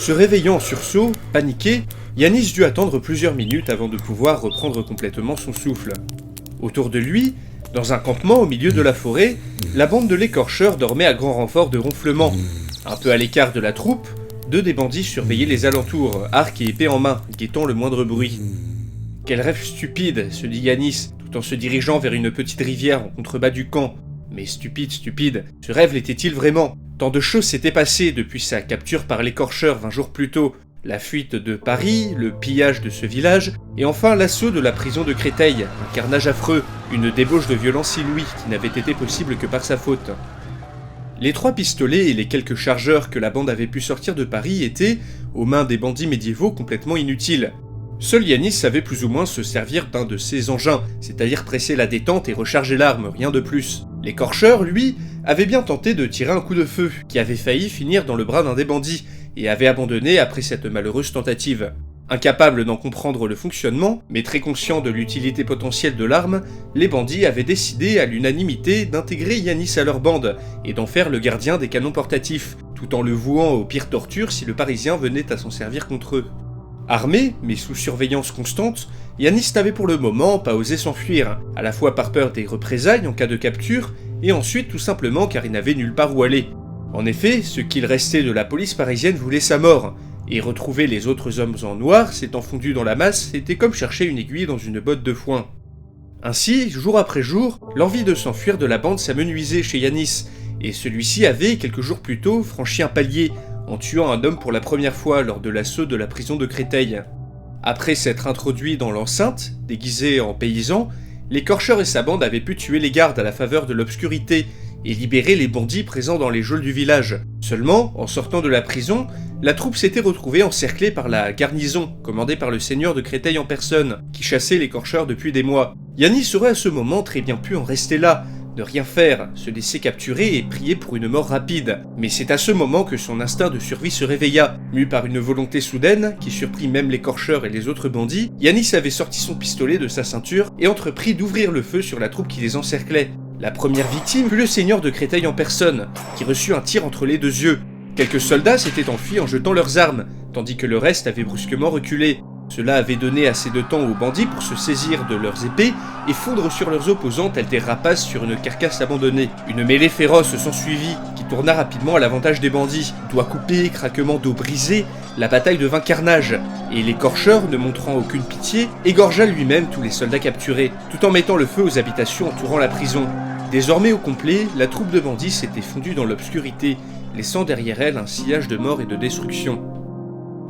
Se réveillant en sursaut, paniqué, Yanis dut attendre plusieurs minutes avant de pouvoir reprendre complètement son souffle. Autour de lui, dans un campement au milieu de la forêt, la bande de l'écorcheur dormait à grand renfort de ronflements. Un peu à l'écart de la troupe, deux des bandits surveillaient les alentours, arc et épée en main, guettant le moindre bruit. Quel rêve stupide, se dit Yanis, tout en se dirigeant vers une petite rivière en contrebas du camp. Mais stupide, ce rêve l'était-il vraiment? Tant de choses s'étaient passées depuis sa capture par l'écorcheur 20 jours plus tôt. La fuite de Paris, le pillage de ce village, et enfin l'assaut de la prison de Créteil, un carnage affreux, une débauche de violence inouïe qui n'avait été possible que par sa faute. Les 3 pistolets et les quelques chargeurs que la bande avait pu sortir de Paris étaient, aux mains des bandits médiévaux, complètement inutiles. Seul Yanis savait plus ou moins se servir d'un de ces engins, c'est-à-dire presser la détente et recharger l'arme, rien de plus. L'écorcheur, lui, avait bien tenté de tirer un coup de feu, qui avait failli finir dans le bras d'un des bandits, et avait abandonné après cette malheureuse tentative. Incapables d'en comprendre le fonctionnement, mais très conscients de l'utilité potentielle de l'arme, les bandits avaient décidé à l'unanimité d'intégrer Yanis à leur bande, et d'en faire le gardien des canons portatifs, tout en le vouant aux pires tortures si le Parisien venait à s'en servir contre eux. Armé, mais sous surveillance constante, Yanis n'avait pour le moment pas osé s'enfuir, à la fois par peur des représailles en cas de capture, et ensuite tout simplement car il n'avait nulle part où aller. En effet, ce qu'il restait de la police parisienne voulait sa mort, et retrouver les autres hommes en noir, s'étant fondus dans la masse, était comme chercher une aiguille dans une botte de foin. Ainsi, jour après jour, l'envie de s'enfuir de la bande s'amenuisait chez Yanis, et celui-ci avait, quelques jours plus tôt, franchi un palier, en tuant un homme pour la première fois lors de l'assaut de la prison de Créteil. Après s'être introduit dans l'enceinte, déguisé en paysan, l'écorcheur et sa bande avaient pu tuer les gardes à la faveur de l'obscurité et libérer les bandits présents dans les geôles du village. Seulement, en sortant de la prison, la troupe s'était retrouvée encerclée par la garnison, commandée par le seigneur de Créteil en personne, qui chassait l'écorcheur depuis des mois. Yanis aurait à ce moment très bien pu en rester là, ne rien faire, se laisser capturer et prier pour une mort rapide. Mais c'est à ce moment que son instinct de survie se réveilla. Mu par une volonté soudaine, qui surprit même l'écorcheur et les autres bandits, Yanis avait sorti son pistolet de sa ceinture et entrepris d'ouvrir le feu sur la troupe qui les encerclait. La première victime fut le seigneur de Créteil en personne, qui reçut un tir entre les 2 yeux. Quelques soldats s'étaient enfuis en jetant leurs armes, tandis que le reste avait brusquement reculé. Cela avait donné assez de temps aux bandits pour se saisir de leurs épées et fondre sur leurs opposants tels des rapaces sur une carcasse abandonnée. Une mêlée féroce s'ensuivit, qui tourna rapidement à l'avantage des bandits. Doigts coupés, craquements d'eau brisés, la bataille devint carnage, et l'écorcheur, ne montrant aucune pitié, égorgea lui-même tous les soldats capturés, tout en mettant le feu aux habitations entourant la prison. Désormais au complet, la troupe de bandits s'était fondue dans l'obscurité, laissant derrière elle un sillage de mort et de destruction.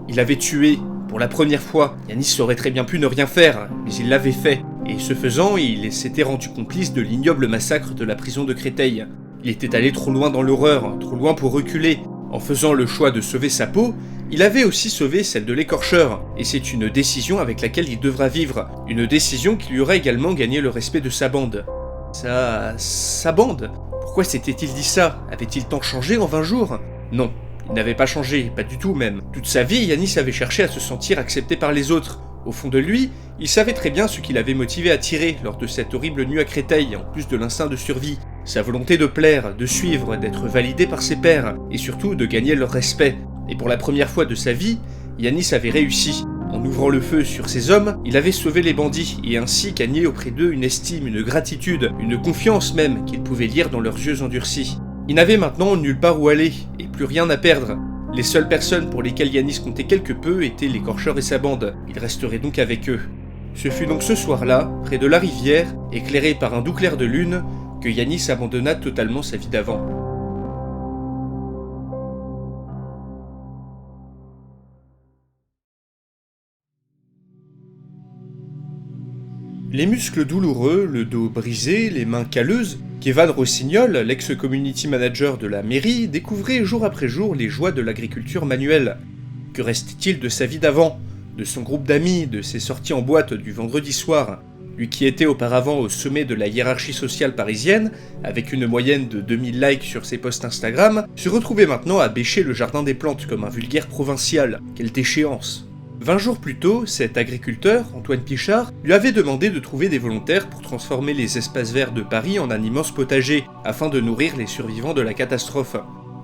Il avait tué. Pour la première fois, Yanis aurait très bien pu ne rien faire, mais il l'avait fait, et ce faisant, il s'était rendu complice de l'ignoble massacre de la prison de Créteil. Il était allé trop loin dans l'horreur, trop loin pour reculer. En faisant le choix de sauver sa peau, il avait aussi sauvé celle de l'écorcheur, et c'est une décision avec laquelle il devra vivre, une décision qui lui aura également gagné le respect de sa bande. Sa bande? Pourquoi s'était-il dit ça? Avait-il tant changé en 20 jours? Non. Il n'avait pas changé, pas du tout même. Toute sa vie, Yanis avait cherché à se sentir accepté par les autres. Au fond de lui, il savait très bien ce qui l'avait motivé à tirer lors de cette horrible nuit à Créteil, en plus de l'instinct de survie. Sa volonté de plaire, de suivre, d'être validé par ses pairs, et surtout de gagner leur respect. Et pour la première fois de sa vie, Yanis avait réussi. En ouvrant le feu sur ces hommes, il avait sauvé les bandits, et ainsi gagné auprès d'eux une estime, une gratitude, une confiance même, qu'ils pouvaient lire dans leurs yeux endurcis. Il n'avait maintenant nulle part où aller, et plus rien à perdre. Les seules personnes pour lesquelles Yanis comptait quelque peu étaient l'écorcheur et sa bande. Il resterait donc avec eux. Ce fut donc ce soir-là, près de la rivière, éclairé par un doux clair de lune, que Yanis abandonna totalement sa vie d'avant. Les muscles douloureux, le dos brisé, les mains calleuses, Kévan Rossignol, l'ex-community manager de la mairie, découvrait jour après jour les joies de l'agriculture manuelle. Que restait-il de sa vie d'avant, de son groupe d'amis, de ses sorties en boîte du vendredi soir? Lui qui était auparavant au sommet de la hiérarchie sociale parisienne, avec une moyenne de 2000 likes sur ses posts Instagram, se retrouvait maintenant à bêcher le jardin des plantes comme un vulgaire provincial. Quelle déchéance! 20 jours plus tôt, cet agriculteur, Antoine Pichard, lui avait demandé de trouver des volontaires pour transformer les espaces verts de Paris en un immense potager, afin de nourrir les survivants de la catastrophe.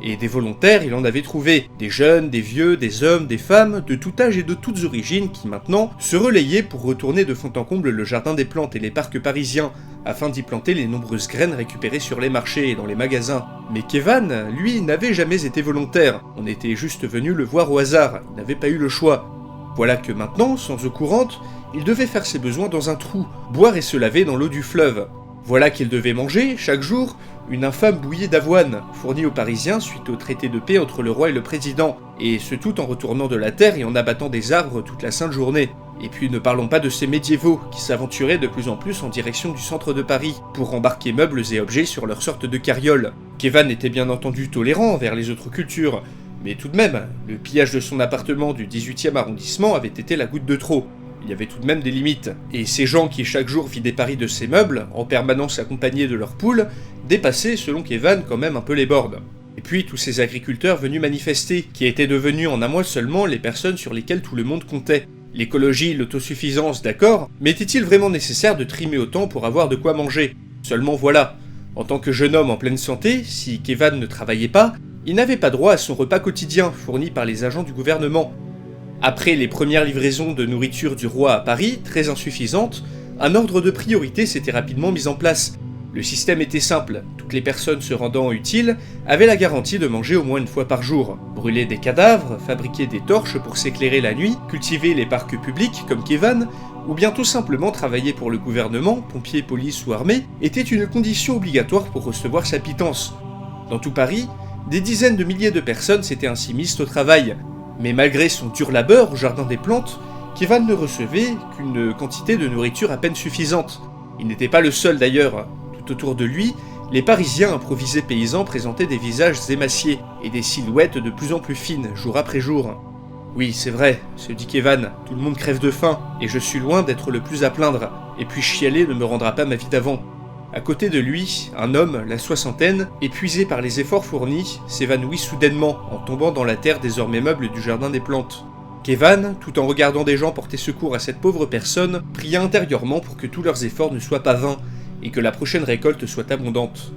Et des volontaires, il en avait trouvé. Des jeunes, des vieux, des hommes, des femmes, de tout âge et de toutes origines qui maintenant se relayaient pour retourner de fond en comble le jardin des plantes et les parcs parisiens, afin d'y planter les nombreuses graines récupérées sur les marchés et dans les magasins. Mais Kevan, lui, n'avait jamais été volontaire. On était juste venu le voir au hasard, il n'avait pas eu le choix. Voilà que maintenant, sans eau courante, il devait faire ses besoins dans un trou, boire et se laver dans l'eau du fleuve. Voilà qu'il devait manger, chaque jour, une infâme bouillie d'avoine, fournie aux Parisiens suite au traité de paix entre le roi et le président, et ce tout en retournant de la terre et en abattant des arbres toute la sainte journée. Et puis ne parlons pas de ces médiévaux, qui s'aventuraient de plus en plus en direction du centre de Paris, pour embarquer meubles et objets sur leur sorte de carriole. Kevan était bien entendu tolérant envers les autres cultures, mais tout de même, le pillage de son appartement du 18e arrondissement avait été la goutte de trop. Il y avait tout de même des limites, et ces gens qui chaque jour vidaient Paris de ses meubles, en permanence accompagnés de leurs poules, dépassaient selon Kevan quand même un peu les bornes. Et puis tous ces agriculteurs venus manifester, qui étaient devenus en un mois seulement les personnes sur lesquelles tout le monde comptait. L'écologie, l'autosuffisance, d'accord, mais était-il vraiment nécessaire de trimer autant pour avoir de quoi manger? Seulement voilà, en tant que jeune homme en pleine santé, si Kevan ne travaillait pas, il n'avait pas droit à son repas quotidien fourni par les agents du gouvernement. Après les premières livraisons de nourriture du roi à Paris, très insuffisantes, un ordre de priorité s'était rapidement mis en place. Le système était simple, toutes les personnes se rendant utiles avaient la garantie de manger au moins une fois par jour. Brûler des cadavres, fabriquer des torches pour s'éclairer la nuit, cultiver les parcs publics comme Kevan, ou bien tout simplement travailler pour le gouvernement, pompiers, police ou armée, était une condition obligatoire pour recevoir sa pitance. Dans tout Paris, des dizaines de milliers de personnes s'étaient ainsi mises au travail, mais malgré son dur labeur au jardin des plantes, Kevan ne recevait qu'une quantité de nourriture à peine suffisante. Il n'était pas le seul d'ailleurs. Tout autour de lui, les Parisiens improvisés paysans présentaient des visages émaciés et des silhouettes de plus en plus fines, jour après jour. Oui, c'est vrai, se dit Kevan, tout le monde crève de faim, et je suis loin d'être le plus à plaindre, et puis chialer ne me rendra pas ma vie d'avant. À côté de lui, un homme, la soixantaine, épuisé par les efforts fournis, s'évanouit soudainement en tombant dans la terre désormais meuble du jardin des plantes. Kevan, tout en regardant des gens porter secours à cette pauvre personne, pria intérieurement pour que tous leurs efforts ne soient pas vains, et que la prochaine récolte soit abondante.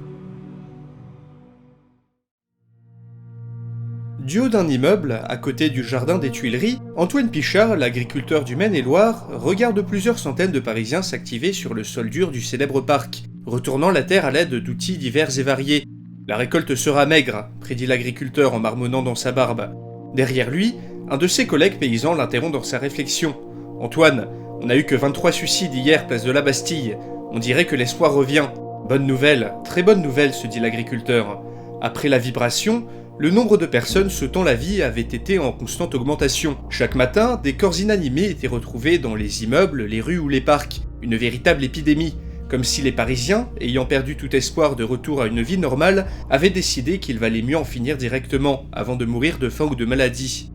Du haut d'un immeuble, à côté du jardin des Tuileries, Antoine Pichard, l'agriculteur du Maine-et-Loire, regarde plusieurs centaines de Parisiens s'activer sur le sol dur du célèbre parc, retournant la terre à l'aide d'outils divers et variés. La récolte sera maigre, prédit l'agriculteur en marmonnant dans sa barbe. Derrière lui, un de ses collègues paysans l'interrompt dans sa réflexion. « Antoine, on n'a eu que 23 suicides hier, place de la Bastille. On dirait que l'espoir revient. » « Bonne nouvelle, très bonne nouvelle, se dit l'agriculteur. Après la vibration, le nombre de personnes sautant la vie avait été en constante augmentation. Chaque matin, des corps inanimés étaient retrouvés dans les immeubles, les rues ou les parcs. Une véritable épidémie. Comme si les Parisiens, ayant perdu tout espoir de retour à une vie normale, avaient décidé qu'il valait mieux en finir directement, avant de mourir de faim ou de maladie.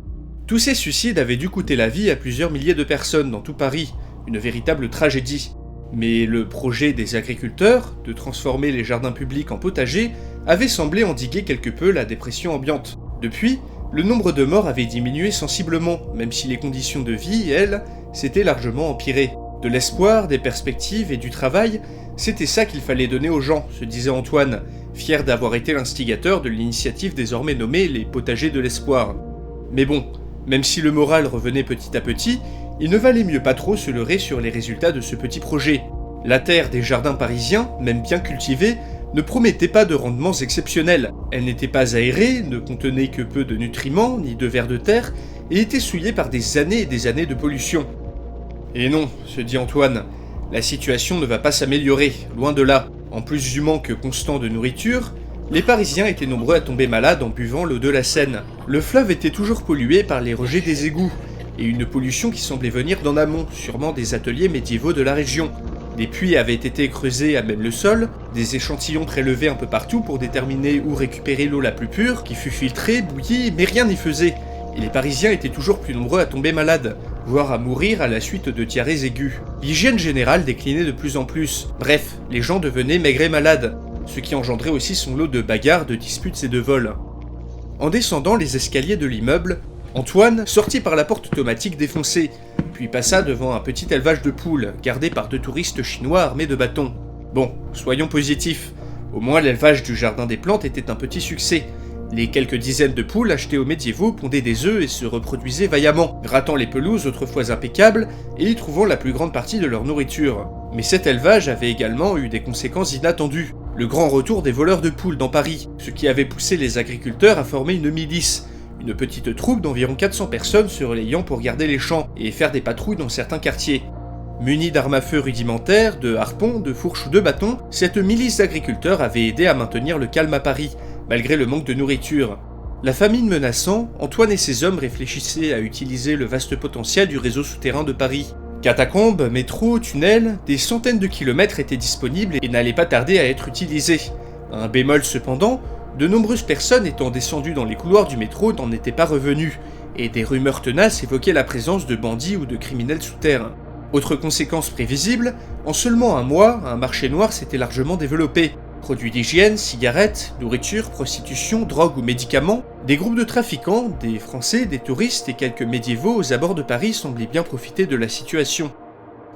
Tous ces suicides avaient dû coûter la vie à plusieurs milliers de personnes dans tout Paris. Une véritable tragédie. Mais le projet des agriculteurs, de transformer les jardins publics en potagers, avait semblé endiguer quelque peu la dépression ambiante. Depuis, le nombre de morts avait diminué sensiblement, même si les conditions de vie, elles, s'étaient largement empirées. De l'espoir, des perspectives et du travail, c'était ça qu'il fallait donner aux gens, se disait Antoine, fier d'avoir été l'instigateur de l'initiative désormais nommée les potagers de l'espoir. Mais bon, même si le moral revenait petit à petit, il ne valait mieux pas trop se leurrer sur les résultats de ce petit projet. La terre des jardins parisiens, même bien cultivée, ne promettait pas de rendements exceptionnels. Elle n'était pas aérée, ne contenait que peu de nutriments, ni de vers de terre, et était souillée par des années et des années de pollution. Et non, se dit Antoine, la situation ne va pas s'améliorer, loin de là. En plus du manque constant de nourriture, les Parisiens étaient nombreux à tomber malades en buvant l'eau de la Seine. Le fleuve était toujours pollué par les rejets des égouts, et une pollution qui semblait venir d'en amont, sûrement des ateliers médiévaux de la région. Des puits avaient été creusés à même le sol, des échantillons prélevés un peu partout pour déterminer où récupérer l'eau la plus pure, qui fut filtrée, bouillie, mais rien n'y faisait. Et les Parisiens étaient toujours plus nombreux à tomber malades, voire à mourir à la suite de diarrhées aiguës. L'hygiène générale déclinait de plus en plus. Bref, les gens devenaient maigres et malades, ce qui engendrait aussi son lot de bagarres, de disputes et de vols. En descendant les escaliers de l'immeuble, Antoine sortit par la porte automatique défoncée, puis passa devant un petit élevage de poules, gardé par 2 touristes chinois armés de bâtons. Bon, soyons positifs, au moins l'élevage du jardin des plantes était un petit succès, Les quelques dizaines de poules achetées aux médiévaux pondaient des œufs et se reproduisaient vaillamment, grattant les pelouses autrefois impeccables et y trouvant la plus grande partie de leur nourriture. Mais cet élevage avait également eu des conséquences inattendues. Le grand retour des voleurs de poules dans Paris, ce qui avait poussé les agriculteurs à former une milice, une petite troupe d'environ 400 personnes se relayant pour garder les champs et faire des patrouilles dans certains quartiers. Munis d'armes à feu rudimentaires, de harpons, de fourches ou de bâtons, cette milice d'agriculteurs avait aidé à maintenir le calme à Paris, malgré le manque de nourriture. La famine menaçant, Antoine et ses hommes réfléchissaient à utiliser le vaste potentiel du réseau souterrain de Paris. Catacombes, métros, tunnels, des centaines de kilomètres étaient disponibles et n'allaient pas tarder à être utilisés. Un bémol cependant, de nombreuses personnes étant descendues dans les couloirs du métro n'en étaient pas revenues, et des rumeurs tenaces évoquaient la présence de bandits ou de criminels souterrains. Autre conséquence prévisible, en seulement un mois, un marché noir s'était largement développé. Produits d'hygiène, cigarettes, nourriture, prostitution, drogue ou médicaments, des groupes de trafiquants, des Français, des touristes et quelques médiévaux aux abords de Paris semblaient bien profiter de la situation.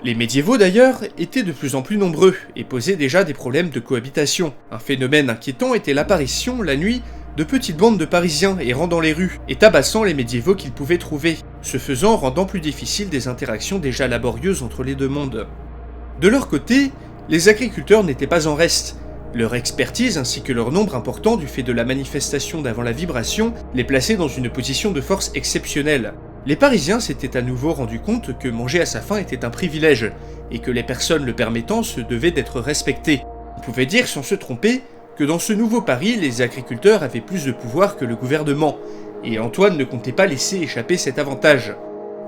Les médiévaux d'ailleurs étaient de plus en plus nombreux et posaient déjà des problèmes de cohabitation. Un phénomène inquiétant était l'apparition, la nuit, de petites bandes de Parisiens errant dans les rues et tabassant les médiévaux qu'ils pouvaient trouver, ce faisant rendant plus difficiles des interactions déjà laborieuses entre les deux mondes. De leur côté, les agriculteurs n'étaient pas en reste. Leur expertise ainsi que leur nombre important du fait de la manifestation d'avant la vibration les plaçait dans une position de force exceptionnelle. Les Parisiens s'étaient à nouveau rendus compte que manger à sa faim était un privilège, et que les personnes le permettant se devaient d'être respectées. On pouvait dire sans se tromper que dans ce nouveau Paris, les agriculteurs avaient plus de pouvoir que le gouvernement, et Antoine ne comptait pas laisser échapper cet avantage.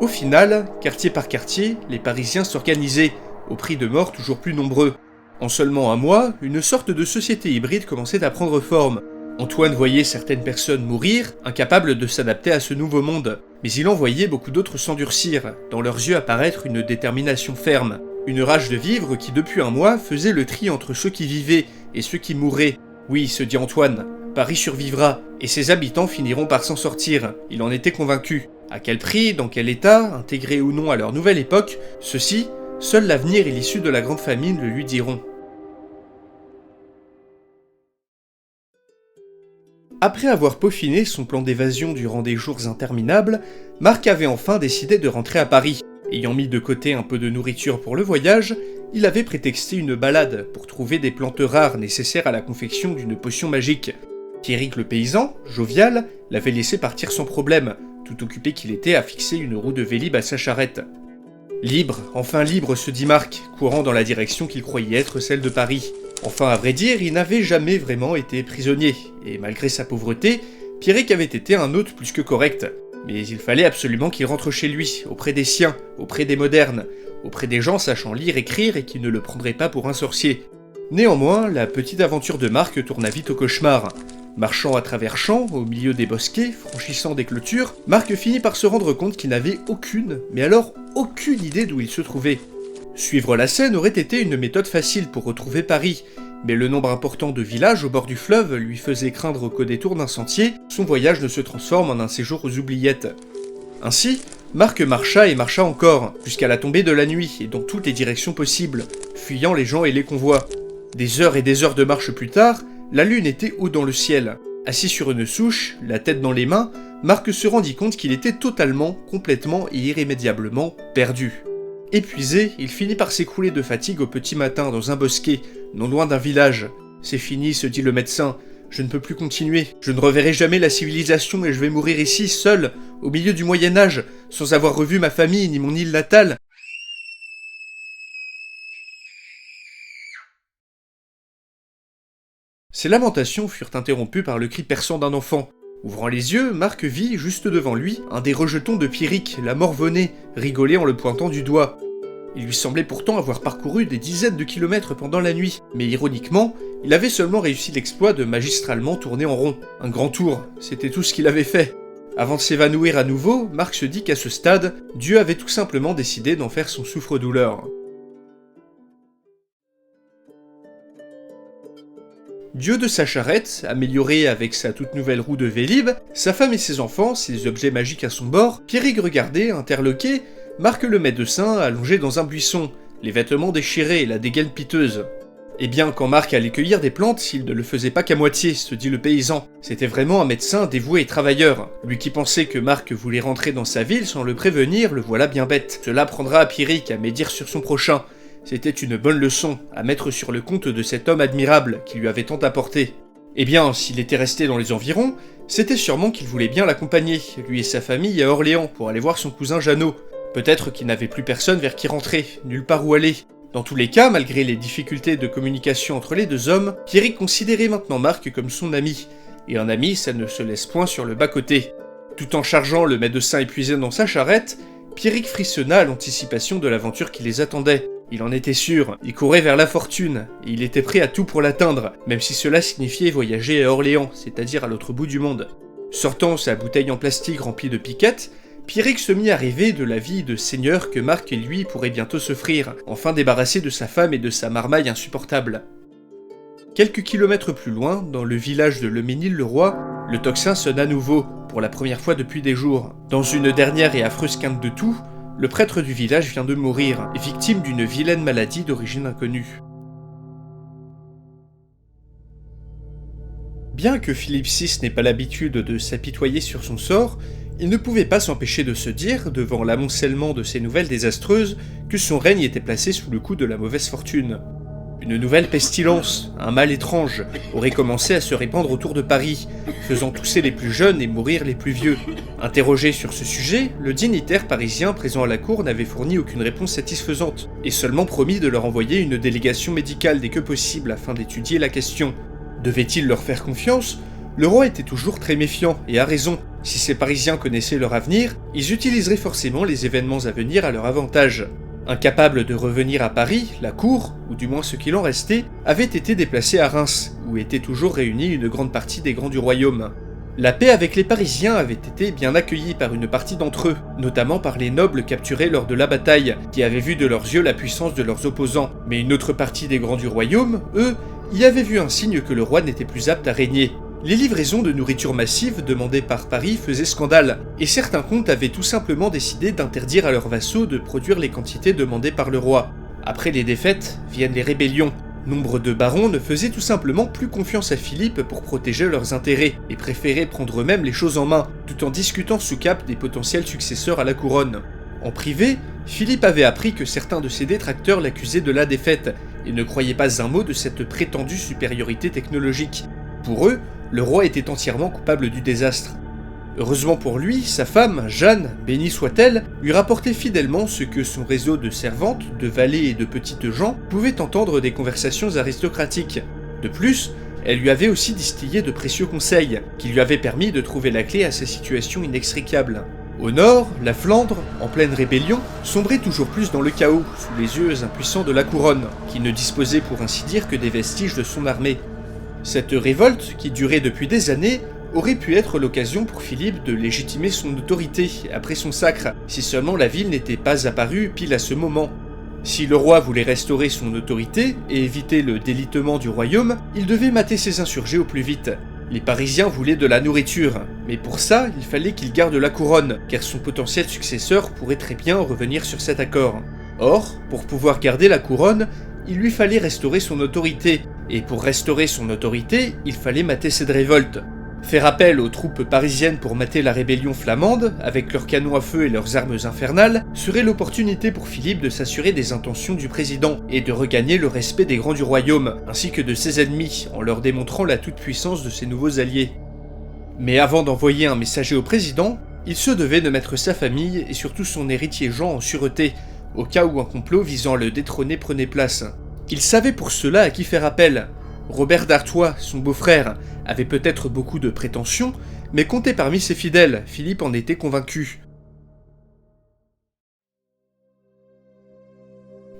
Au final, quartier par quartier, les Parisiens s'organisaient, au prix de morts toujours plus nombreux. En seulement un mois, une sorte de société hybride commençait à prendre forme. Antoine voyait certaines personnes mourir, incapables de s'adapter à ce nouveau monde, mais il en voyait beaucoup d'autres s'endurcir, dans leurs yeux apparaître une détermination ferme, une rage de vivre qui depuis un mois faisait le tri entre ceux qui vivaient et ceux qui mouraient. Oui, se dit Antoine, Paris survivra, et ses habitants finiront par s'en sortir, il en était convaincu. À quel prix, dans quel état, intégrés ou non à leur nouvelle époque, ceci, seul l'avenir et l'issue de la grande famine le lui diront. Après avoir peaufiné son plan d'évasion durant des jours interminables, Marc avait enfin décidé de rentrer à Paris. Ayant mis de côté un peu de nourriture pour le voyage, il avait prétexté une balade pour trouver des plantes rares nécessaires à la confection d'une potion magique. Pierrick le paysan, jovial, l'avait laissé partir sans problème, tout occupé qu'il était à fixer une roue de Vélib à sa charrette. Libre, enfin libre, se dit Marc, courant dans la direction qu'il croyait être celle de Paris. Enfin, à vrai dire, il n'avait jamais vraiment été prisonnier, et malgré sa pauvreté, Pierrick avait été un hôte plus que correct. Mais il fallait absolument qu'il rentre chez lui, auprès des siens, auprès des modernes, auprès des gens sachant lire, écrire et qui ne le prendraient pas pour un sorcier. Néanmoins, la petite aventure de Marc tourna vite au cauchemar. Marchant à travers champs, au milieu des bosquets, franchissant des clôtures, Marc finit par se rendre compte qu'il n'avait aucune, mais alors aucune idée d'où il se trouvait. Suivre la Seine aurait été une méthode facile pour retrouver Paris, mais le nombre important de villages au bord du fleuve lui faisait craindre qu'au détour d'un sentier, son voyage ne se transforme en un séjour aux oubliettes. Ainsi, Marc marcha et marcha encore, jusqu'à la tombée de la nuit et dans toutes les directions possibles, fuyant les gens et les convois. Des heures et des heures de marche plus tard, la lune était haut dans le ciel. Assis sur une souche, la tête dans les mains, Marc se rendit compte qu'il était totalement, complètement et irrémédiablement perdu. Épuisé, il finit par s'écrouler de fatigue au petit matin dans un bosquet, non loin d'un village. C'est fini, se dit le médecin. Je ne peux plus continuer. Je ne reverrai jamais la civilisation et je vais mourir ici, seul, au milieu du Moyen-Âge, sans avoir revu ma famille ni mon île natale. Ses lamentations furent interrompues par le cri perçant d'un enfant. Ouvrant les yeux, Marc vit, juste devant lui, un des rejetons de Pierrick, la mort-venée, rigoler en le pointant du doigt. Il lui semblait pourtant avoir parcouru des dizaines de kilomètres pendant la nuit, mais ironiquement, il avait seulement réussi l'exploit de magistralement tourner en rond. Un grand tour, c'était tout ce qu'il avait fait. Avant de s'évanouir à nouveau, Marc se dit qu'à ce stade, Dieu avait tout simplement décidé d'en faire son souffre-douleur. Dieu de sa charrette, amélioré avec sa toute nouvelle roue de Vélib, sa femme et ses enfants, ses objets magiques à son bord, Pierrick regardait, interloqué, Marc le médecin allongé dans un buisson, les vêtements déchirés et la dégaine piteuse. Eh bien, quand Marc allait cueillir des plantes, il ne le faisait pas qu'à moitié, se dit le paysan. C'était vraiment un médecin dévoué et travailleur. Lui qui pensait que Marc voulait rentrer dans sa ville sans le prévenir, le voilà bien bête. Cela prendra à Pierrick à médire sur son prochain. C'était une bonne leçon à mettre sur le compte de cet homme admirable qui lui avait tant apporté. Eh bien, s'il était resté dans les environs, c'était sûrement qu'il voulait bien l'accompagner, lui et sa famille, à Orléans, pour aller voir son cousin Jeannot. Peut-être qu'il n'avait plus personne vers qui rentrer, nulle part où aller. Dans tous les cas, malgré les difficultés de communication entre les deux hommes, Pierrick considérait maintenant Marc comme son ami. Et un ami, ça ne se laisse point sur le bas-côté. Tout en chargeant le médecin épuisé dans sa charrette, Pierrick frissonna à l'anticipation de l'aventure qui les attendait. Il en était sûr, il courait vers la fortune, et il était prêt à tout pour l'atteindre, même si cela signifiait voyager à Orléans, c'est-à-dire à l'autre bout du monde. Sortant sa bouteille en plastique remplie de piquettes, Pierrick se mit à rêver de la vie de seigneur que Marc et lui pourraient bientôt s'offrir, enfin débarrassé de sa femme et de sa marmaille insupportable. Quelques kilomètres plus loin, dans le village de Leménil-le-Roi, le tocsin sonne à nouveau, pour la première fois depuis des jours. Dans une dernière et affreuse quinte de toux, le prêtre du village vient de mourir, victime d'une vilaine maladie d'origine inconnue. Bien que Philippe VI n'ait pas l'habitude de s'apitoyer sur son sort, il ne pouvait pas s'empêcher de se dire, devant l'amoncellement de ces nouvelles désastreuses, que son règne était placé sous le coup de la mauvaise fortune. Une nouvelle pestilence, un mal étrange, aurait commencé à se répandre autour de Paris, faisant tousser les plus jeunes et mourir les plus vieux. Interrogé sur ce sujet, le dignitaire parisien présent à la cour n'avait fourni aucune réponse satisfaisante, et seulement promis de leur envoyer une délégation médicale dès que possible afin d'étudier la question. Devait-il leur faire confiance ? Le roi était toujours très méfiant, et a raison. Si ces Parisiens connaissaient leur avenir, ils utiliseraient forcément les événements à venir à leur avantage. Incapable de revenir à Paris, la cour, ou du moins ce qu'il en restait, avait été déplacée à Reims, où était toujours réunie une grande partie des grands du royaume. La paix avec les Parisiens avait été bien accueillie par une partie d'entre eux, notamment par les nobles capturés lors de la bataille, qui avaient vu de leurs yeux la puissance de leurs opposants. Mais une autre partie des grands du royaume, eux, y avaient vu un signe que le roi n'était plus apte à régner. Les livraisons de nourriture massive demandées par Paris faisaient scandale, et certains comtes avaient tout simplement décidé d'interdire à leurs vassaux de produire les quantités demandées par le roi. Après les défaites, viennent les rébellions. Nombre de barons ne faisaient tout simplement plus confiance à Philippe pour protéger leurs intérêts, et préféraient prendre eux-mêmes les choses en main, tout en discutant sous cape des potentiels successeurs à la couronne. En privé, Philippe avait appris que certains de ses détracteurs l'accusaient de la défaite, et ne croyaient pas un mot de cette prétendue supériorité technologique. Pour eux, le roi était entièrement coupable du désastre. Heureusement pour lui, sa femme, Jeanne, bénie soit-elle, lui rapportait fidèlement ce que son réseau de servantes, de valets et de petites gens pouvait entendre des conversations aristocratiques. De plus, elle lui avait aussi distillé de précieux conseils, qui lui avaient permis de trouver la clé à sa situation inextricable. Au nord, la Flandre, en pleine rébellion, sombrait toujours plus dans le chaos, sous les yeux impuissants de la couronne, qui ne disposait pour ainsi dire que des vestiges de son armée. Cette révolte, qui durait depuis des années, aurait pu être l'occasion pour Philippe de légitimer son autorité après son sacre, si seulement la ville n'était pas apparue pile à ce moment. Si le roi voulait restaurer son autorité et éviter le délitement du royaume, il devait mater ses insurgés au plus vite. Les Parisiens voulaient de la nourriture, mais pour ça, il fallait qu'il garde la couronne, car son potentiel successeur pourrait très bien revenir sur cet accord. Or, pour pouvoir garder la couronne, il lui fallait restaurer son autorité, et pour restaurer son autorité, il fallait mater cette révolte. Faire appel aux troupes parisiennes pour mater la rébellion flamande, avec leurs canons à feu et leurs armes infernales, serait l'opportunité pour Philippe de s'assurer des intentions du président, et de regagner le respect des grands du royaume, ainsi que de ses ennemis, en leur démontrant la toute-puissance de ses nouveaux alliés. Mais avant d'envoyer un messager au président, il se devait de mettre sa famille, et surtout son héritier Jean en sûreté, au cas où un complot visant à le détrôner prenait place. Il savait pour cela à qui faire appel. Robert d'Artois, son beau-frère, avait peut-être beaucoup de prétentions, mais comptait parmi ses fidèles, Philippe en était convaincu.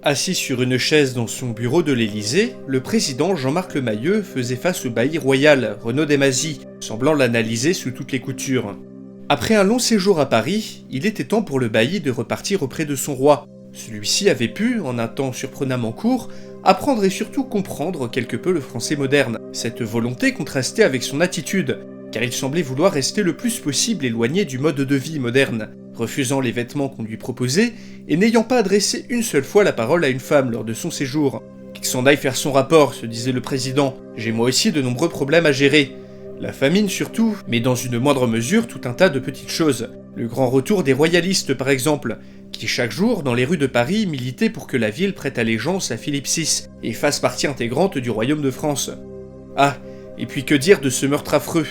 Assis sur une chaise dans son bureau de l'Élysée, le président Jean-Marc Lemayeux faisait face au bailli royal, Renaud Desmazis, semblant l'analyser sous toutes les coutures. Après un long séjour à Paris, il était temps pour le bailli de repartir auprès de son roi. Celui-ci avait pu, en un temps surprenamment court, apprendre et surtout comprendre quelque peu le français moderne. Cette volonté contrastait avec son attitude, car il semblait vouloir rester le plus possible éloigné du mode de vie moderne, refusant les vêtements qu'on lui proposait et n'ayant pas adressé une seule fois la parole à une femme lors de son séjour. Qu'il s'en aille faire son rapport, se disait le président. J'ai moi aussi de nombreux problèmes à gérer. La famine surtout, mais dans une moindre mesure tout un tas de petites choses. Le grand retour des royalistes par exemple, qui chaque jour dans les rues de Paris militaient pour que la ville prête allégeance à Philippe VI et fasse partie intégrante du royaume de France. Ah, et puis que dire de ce meurtre affreux,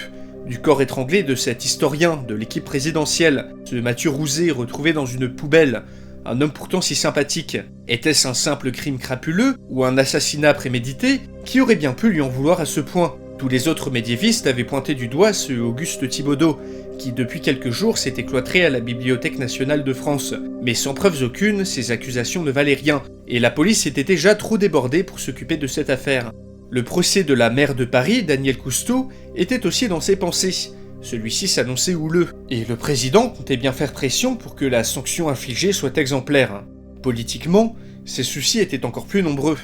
du corps étranglé de cet historien de l'équipe présidentielle, ce Mathieu Rouzet retrouvé dans une poubelle, un homme pourtant si sympathique. Était-ce un simple crime crapuleux ou un assassinat prémédité? Qui aurait bien pu lui en vouloir à ce point? Tous les autres médiévistes avaient pointé du doigt ce Auguste Thibaudeau, qui depuis quelques jours s'était cloîtré à la Bibliothèque nationale de France. Mais sans preuves aucune, ces accusations ne valaient rien, et la police était déjà trop débordée pour s'occuper de cette affaire. Le procès de la maire de Paris, Danielle Cousteau, était aussi dans ses pensées. Celui-ci s'annonçait houleux, et le président comptait bien faire pression pour que la sanction infligée soit exemplaire. Politiquement, ses soucis étaient encore plus nombreux.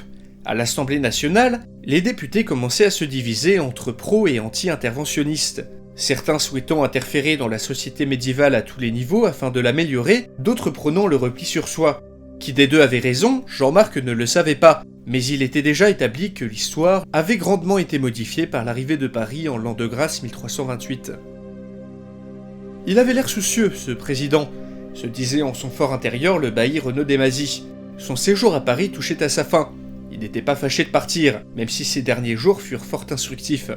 À l'Assemblée nationale, les députés commençaient à se diviser entre pro- et anti-interventionnistes. Certains souhaitant interférer dans la société médiévale à tous les niveaux afin de l'améliorer, d'autres prônant le repli sur soi. Qui des deux avait raison, Jean-Marc ne le savait pas, mais il était déjà établi que l'histoire avait grandement été modifiée par l'arrivée de Paris en l'an de grâce 1328. Il avait l'air soucieux, ce président, se disait en son fort intérieur le bailli Renaud Desmazis. Son séjour à Paris touchait à sa fin. Il n'était pas fâché de partir, même si ces derniers jours furent fort instructifs.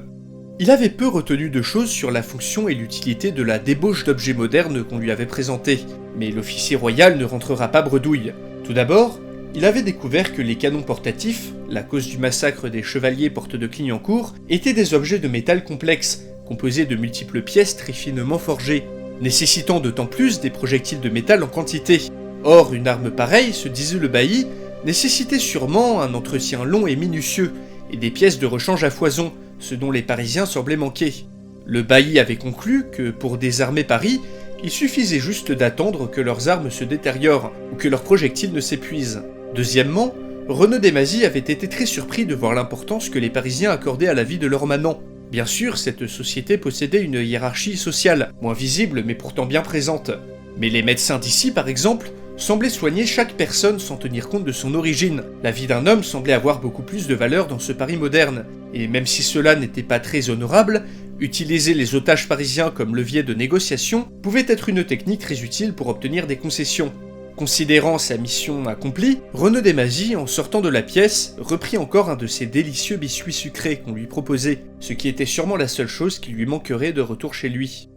Il avait peu retenu de choses sur la fonction et l'utilité de la débauche d'objets modernes qu'on lui avait présentée, mais l'officier royal ne rentrera pas bredouille. Tout d'abord, il avait découvert que les canons portatifs, la cause du massacre des chevaliers porte de Clignancourt, étaient des objets de métal complexes, composés de multiples pièces très finement forgées, nécessitant d'autant plus des projectiles de métal en quantité. Or, une arme pareille, se disait le bailli, nécessitait sûrement un entretien long et minutieux, et des pièces de rechange à foison, ce dont les Parisiens semblaient manquer. Le bailli avait conclu que, pour désarmer Paris, il suffisait juste d'attendre que leurs armes se détériorent, ou que leurs projectiles ne s'épuisent. Deuxièmement, Renaud Desmazis avait été très surpris de voir l'importance que les Parisiens accordaient à la vie de leurs manants. Bien sûr, cette société possédait une hiérarchie sociale, moins visible mais pourtant bien présente. Mais les médecins d'ici, par exemple, semblaient soigner chaque personne sans tenir compte de son origine. La vie d'un homme semblait avoir beaucoup plus de valeur dans ce Paris moderne. Et même si cela n'était pas très honorable, utiliser les otages parisiens comme levier de négociation pouvait être une technique très utile pour obtenir des concessions. Considérant sa mission accomplie, Renaud Desmazis, en sortant de la pièce, reprit encore un de ces délicieux biscuits sucrés qu'on lui proposait, ce qui était sûrement la seule chose qui lui manquerait de retour chez lui.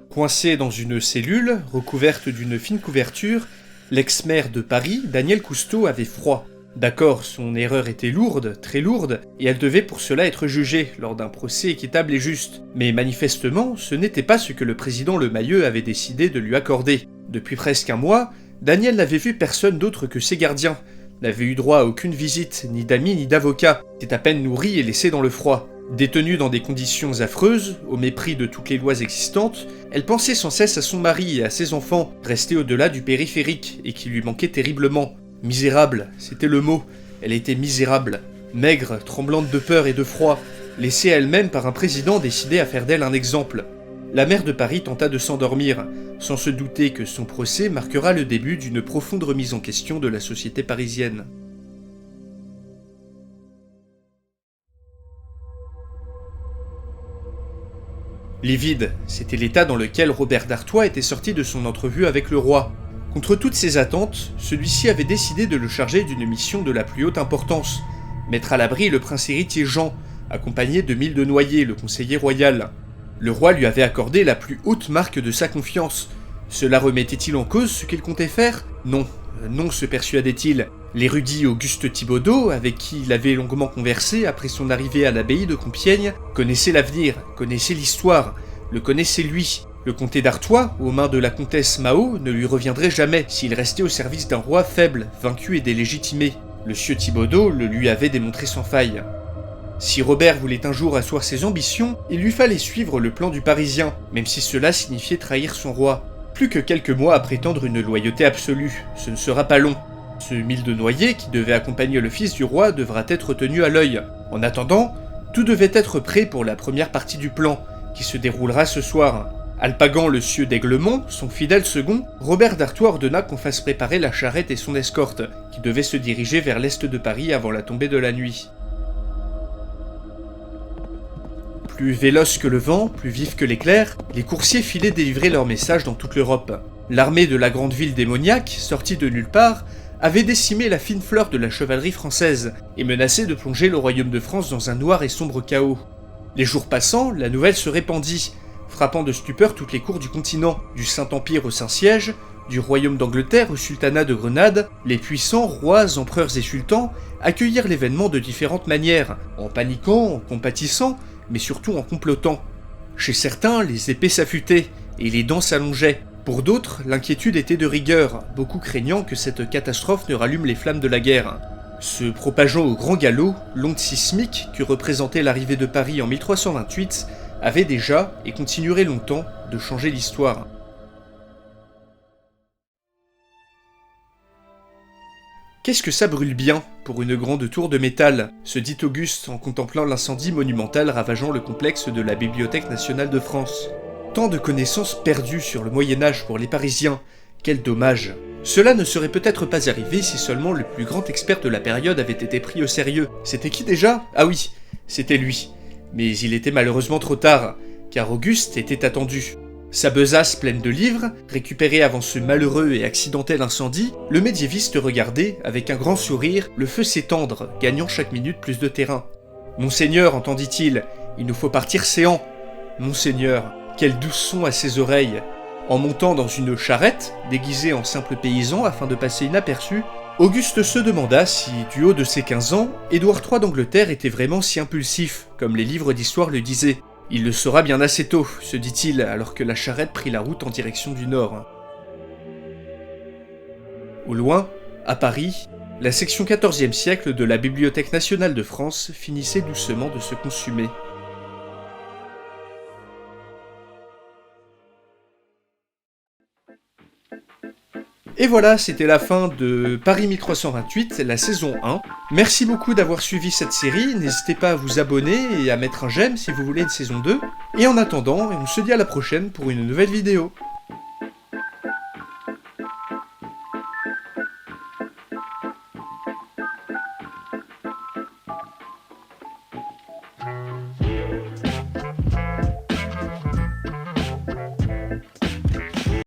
Coincé dans une cellule, recouverte d'une fine couverture, l'ex-maire de Paris, Danielle Cousteau, avait froid. D'accord, son erreur était lourde, très lourde, et elle devait pour cela être jugée lors d'un procès équitable et juste. Mais manifestement, ce n'était pas ce que le président Lemayeux avait décidé de lui accorder. Depuis presque un mois, Danielle n'avait vu personne d'autre que ses gardiens, n'avait eu droit à aucune visite, ni d'amis ni d'avocats, était à peine nourrie et laissée dans le froid. Détenue dans des conditions affreuses, au mépris de toutes les lois existantes, elle pensait sans cesse à son mari et à ses enfants, restés au-delà du périphérique et qui lui manquaient terriblement. Misérable, c'était le mot, elle était misérable. Maigre, tremblante de peur et de froid, laissée à elle-même par un président décidé à faire d'elle un exemple. La maire de Paris tenta de s'endormir, sans se douter que son procès marquera le début d'une profonde remise en question de la société parisienne. Livide, c'était l'état dans lequel Robert d'Artois était sorti de son entrevue avec le roi. Contre toutes ses attentes, celui-ci avait décidé de le charger d'une mission de la plus haute importance, mettre à l'abri le prince héritier Jean, accompagné de 1000 de Noailles, le conseiller royal. Le roi lui avait accordé la plus haute marque de sa confiance. Cela remettait-il en cause ce qu'il comptait faire ? Non, non, se persuadait-il. L'érudit Auguste Thibaudeau, avec qui il avait longuement conversé après son arrivée à l'abbaye de Compiègne, connaissait l'avenir, connaissait l'histoire, le connaissait lui. Le comté d'Artois, aux mains de la comtesse Mao, ne lui reviendrait jamais s'il restait au service d'un roi faible, vaincu et délégitimé. Le sieur Thibaudeau le lui avait démontré sans faille. Si Robert voulait un jour asseoir ses ambitions, il lui fallait suivre le plan du Parisien, même si cela signifiait trahir son roi. Plus que quelques mois à prétendre une loyauté absolue, ce ne sera pas long. Ce 1000 de Noailles qui devait accompagner le fils du roi devra être tenu à l'œil. En attendant, tout devait être prêt pour la première partie du plan, qui se déroulera ce soir. Alpaguant le sieur d'Aiglemont, son fidèle second, Robert d'Artois ordonna qu'on fasse préparer la charrette et son escorte, qui devaient se diriger vers l'est de Paris avant la tombée de la nuit. Plus véloces que le vent, plus vifs que l'éclair, les coursiers filaient délivrer leur message dans toute l'Europe. L'armée de la grande ville démoniaque, sortie de nulle part, avait décimé la fine fleur de la chevalerie française et menacé de plonger le royaume de France dans un noir et sombre chaos. Les jours passant, la nouvelle se répandit, frappant de stupeur toutes les cours du continent, du Saint-Empire au Saint-Siège, du royaume d'Angleterre au sultanat de Grenade. Les puissants rois, empereurs et sultans accueillirent l'événement de différentes manières, en paniquant, en compatissant, mais surtout en complotant. Chez certains, les épées s'affûtaient et les dents s'allongeaient. Pour d'autres, l'inquiétude était de rigueur, beaucoup craignant que cette catastrophe ne rallume les flammes de la guerre. Se propageant au grand galop, l'onde sismique que représentait l'arrivée de Paris en 1328 avait déjà, et continuerait longtemps, de changer l'histoire. Qu'est-ce que ça brûle bien pour une grande tour de métal, se dit Auguste en contemplant l'incendie monumental ravageant le complexe de la Bibliothèque nationale de France. Tant de connaissances perdues sur le Moyen-Âge pour les Parisiens, quel dommage. Cela ne serait peut-être pas arrivé si seulement le plus grand expert de la période avait été pris au sérieux. C'était qui déjà ? Ah oui, c'était lui. Mais il était malheureusement trop tard, car Auguste était attendu. Sa besace pleine de livres, récupérée avant ce malheureux et accidentel incendie, le médiéviste regardait, avec un grand sourire, le feu s'étendre, gagnant chaque minute plus de terrain. « Monseigneur, entendit-il, il nous faut partir séant. »« Monseigneur, quel doux son à ses oreilles !» En montant dans une charrette, déguisé en simple paysan afin de passer inaperçu, Auguste se demanda si, du haut de ses 15 ans, Édouard III d'Angleterre était vraiment si impulsif, comme les livres d'histoire le disaient. Il le saura bien assez tôt, se dit-il, alors que la charrette prit la route en direction du nord. Au loin, à Paris, la section 14e siècle de la Bibliothèque nationale de France finissait doucement de se consumer. Et voilà, c'était la fin de Paris 1328, la saison 1. Merci beaucoup d'avoir suivi cette série, n'hésitez pas à vous abonner et à mettre un j'aime si vous voulez une saison 2. Et en attendant, on se dit à la prochaine pour une nouvelle vidéo.